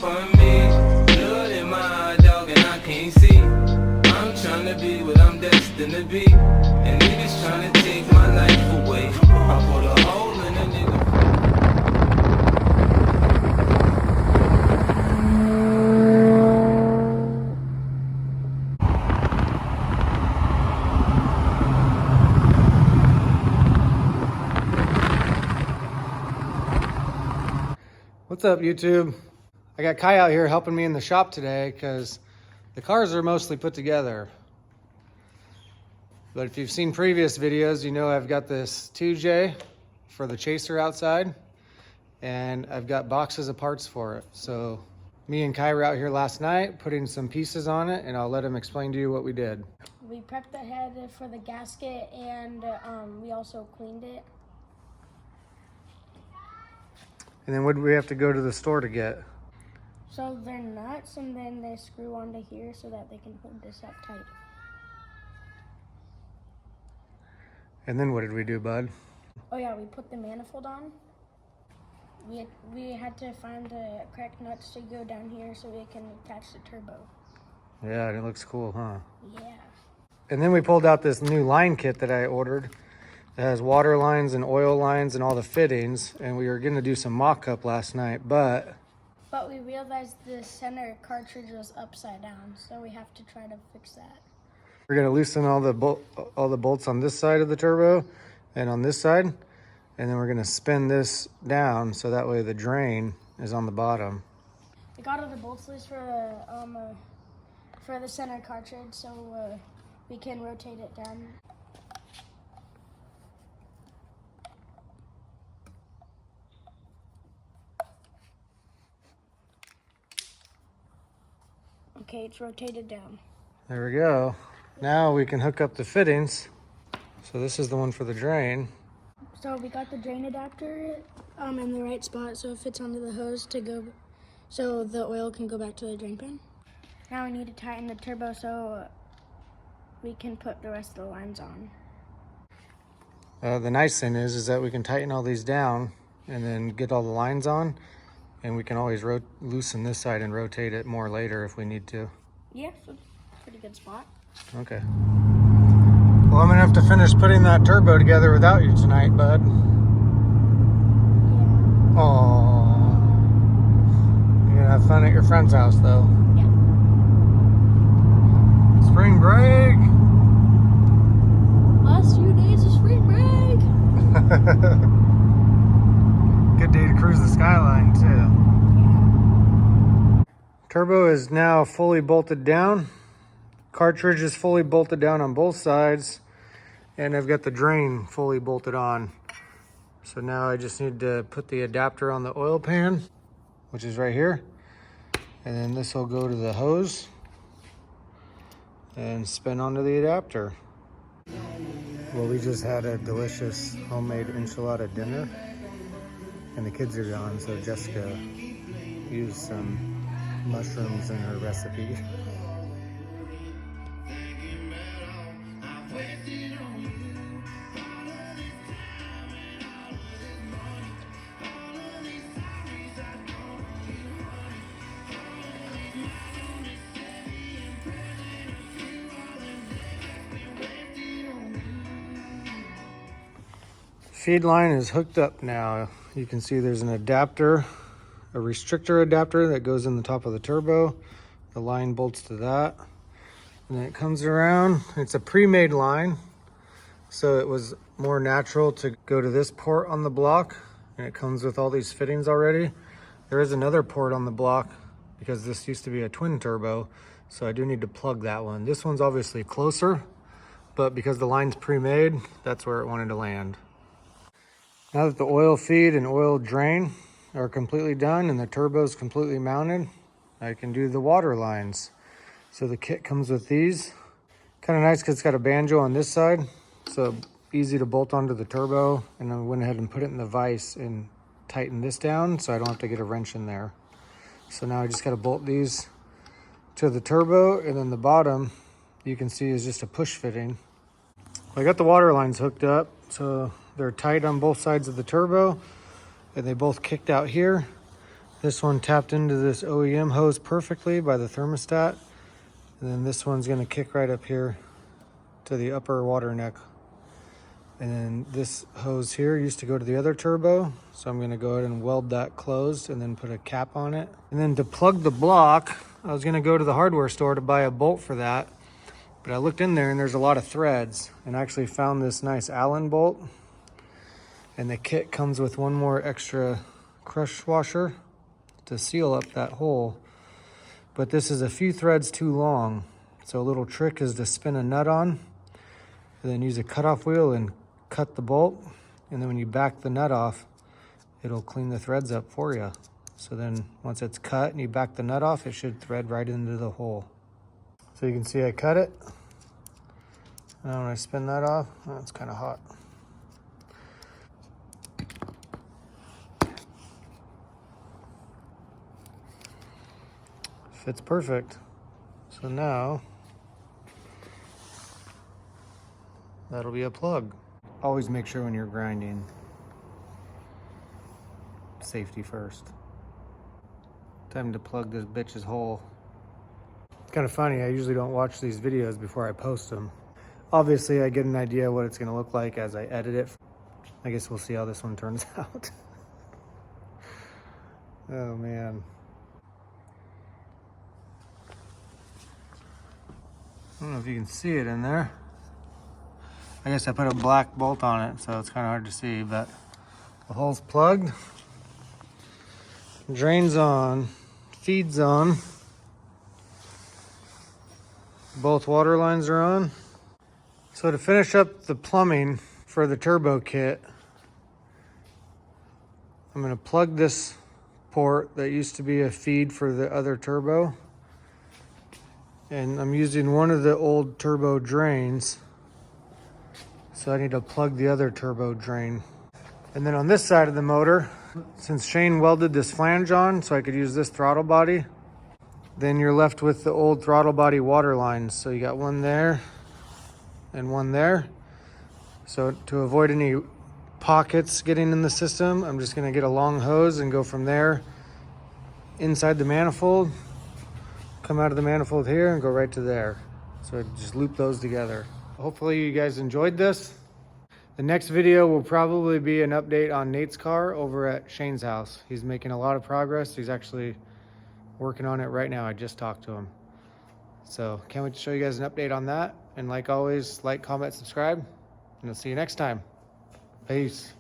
for me. Blood in my dog and I can't see. I'm trying to be what I'm destined to be. And niggas trying to take my life away. I put a hole in a nigga. What's up, YouTube? I got Kai out here helping me in the shop today because the cars are mostly put together. But if you've seen previous videos, you know I've got this 2J for the Chaser outside, and I've got boxes of parts for it. So me and Kai were out here last night putting some pieces on it, and I'll let him explain to you what we did. We prepped the head for the gasket, and we also cleaned it. And then what do we have to go to the store to get? So they're nuts, and then they screw onto here so that they can hold this up tight. And then what did we do, bud? Oh yeah, we put the manifold on. We had to find the correct nuts to go down here so we can attach the turbo. Yeah, and it looks cool, huh? Yeah. And then we pulled out this new line kit that I ordered. It has water lines and oil lines and all the fittings, and we were going to do some mock-up last night, but we realized the center cartridge was upside down, so we have to try to fix that. we're going to loosen all the bolts on this side of the turbo and on this side, and then we're going to spin this down so that way the drain is on the bottom. We got all the bolts loose for the center cartridge, so we can rotate it down. Okay, it's rotated down. There we go. Now we can hook up the fittings. So this is the one for the drain. So we got the drain adapter in the right spot so it fits onto the hose to go, so the oil can go back to the drain pan. Now we need to tighten the turbo so we can put the rest of the lines on. The nice thing is that we can tighten all these down and then get all the lines on, and we can always loosen this side and rotate it more later if we need to. Yeah, so pretty good spot. Okay. Well, I'm gonna have to finish putting that turbo together without you tonight, bud. Yeah. Aww. You're gonna have fun at your friend's house, though. Yeah. Spring break! Last few days of spring break! Good day to cruise the Skyline, too. Yeah. Turbo is now fully bolted down. Cartridge is fully bolted down on both sides. And I've got the drain fully bolted on. So now I just need to put the adapter on the oil pan, which is right here. And then this will go to the hose and spin onto the adapter. Well, we just had a delicious homemade enchilada dinner. And the kids are gone, so Jessica used some mushrooms in her recipe. Feed line is hooked up now. You can see there's an adapter, a restrictor adapter that goes in the top of the turbo. The line bolts to that. And then it comes around. It's a pre-made line, so it was more natural to go to this port on the block, and it comes with all these fittings already. There is another port on the block because this used to be a twin turbo, so I do need to plug that one. This one's obviously closer, but because the line's pre-made, that's where it wanted to land. Now that the oil feed and oil drain are completely done and the turbo is completely mounted, I can do the water lines. So the kit comes with these. Kind of nice because it's got a banjo on this side, so easy to bolt onto the turbo. And I went ahead and put it in the vise and tighten this down so I don't have to get a wrench in there. So now I just got to bolt these to the turbo, and then the bottom you can see is just a push fitting. I got the water lines hooked up, so they're tight on both sides of the turbo, and they both kicked out here. This one tapped into this OEM hose perfectly by the thermostat. And then this one's gonna kick right up here to the upper water neck. And then this hose here used to go to the other turbo. So I'm gonna go ahead and weld that closed and then put a cap on it. And then to plug the block, I was gonna go to the hardware store to buy a bolt for that. But I looked in there and there's a lot of threads, and I actually found this nice Allen bolt. And the kit comes with one more extra crush washer to seal up that hole. But this is a few threads too long. So a little trick is to spin a nut on and then use a cutoff wheel and cut the bolt. And then when you back the nut off, it'll clean the threads up for you. So then once it's cut and you back the nut off, it should thread right into the hole. So you can see I cut it. Now when I spin that off, oh, it's kind of hot. Fits perfect. So now that'll be a plug. Always make sure when you're grinding, safety first. Time to plug this bitch's hole. It's kind of funny, I usually don't watch these videos before I post them. Obviously I get an idea what it's gonna look like as I edit it. I guess we'll see how this one turns out. Oh man. I don't know if you can see it in there. I guess I put a black bolt on it, so it's kind of hard to see, but the hole's plugged. Drain's on, feed's on. Both water lines are on. So to finish up the plumbing for the turbo kit, I'm gonna plug this port that used to be a feed for the other turbo. And I'm using one of the old turbo drains. So I need to plug the other turbo drain. And then on this side of the motor, since Shane welded this flange on so I could use this throttle body, then you're left with the old throttle body water lines. So you got one there and one there. So to avoid any pockets getting in the system, I'm just gonna get a long hose and go from there inside the manifold, come out of the manifold here and go right to there. So I just loop those together. Hopefully you guys enjoyed this. The next video will probably be an update on Nate's car over at Shane's house. He's making a lot of progress. He's actually working on it right now. I just talked to him. So can't wait to show you guys an update on that. And like always, like, comment, subscribe, and I'll see you next time. Peace.